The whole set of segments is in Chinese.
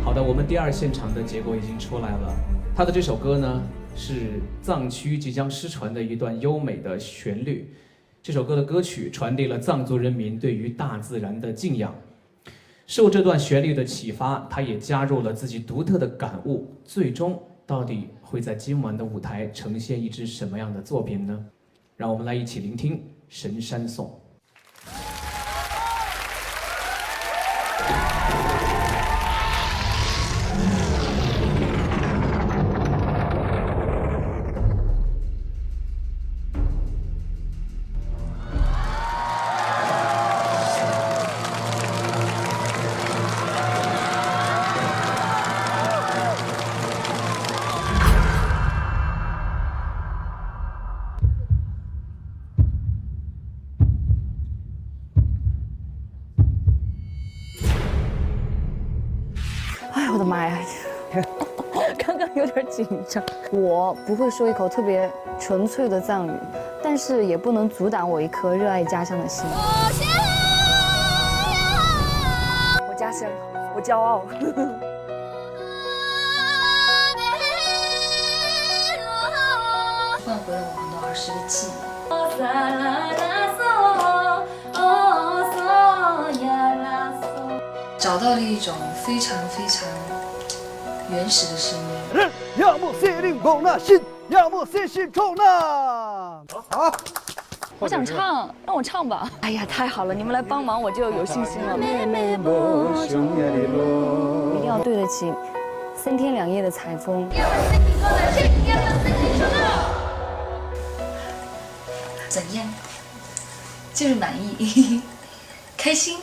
好的，我们第二现场的结果已经出来了。他的这首歌呢，是藏区即将失传的一段优美的旋律。这首歌的歌曲传递了藏族人民对于大自然的敬仰。受这段旋律的启发，他也加入了自己独特的感悟。最终，到底会在今晚的舞台呈现一支什么样的作品呢？让我们来一起聆听《神山颂》。哎，我的妈呀！刚刚有点紧张。我不会说一口特别纯粹的藏语，但是也不能阻挡我一颗热爱家乡的心。我家乡，我骄傲。换回了我很多儿时的记忆。找到了一种非常非常原始的声音。要么心灵空那心，要么心心空那。好，我想唱，让我唱吧。哎呀，太好了，你们来帮忙，我就有信心了。一定要对得起3天2夜的采风。怎样？就是满意，开心。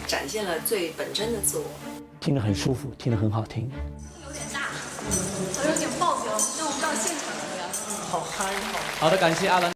展现了最本真的自我。听得很舒服，听得很好听。有点大，我有点爆表。那我们到现场怎么样？好嗨，好。好的，感谢阿兰。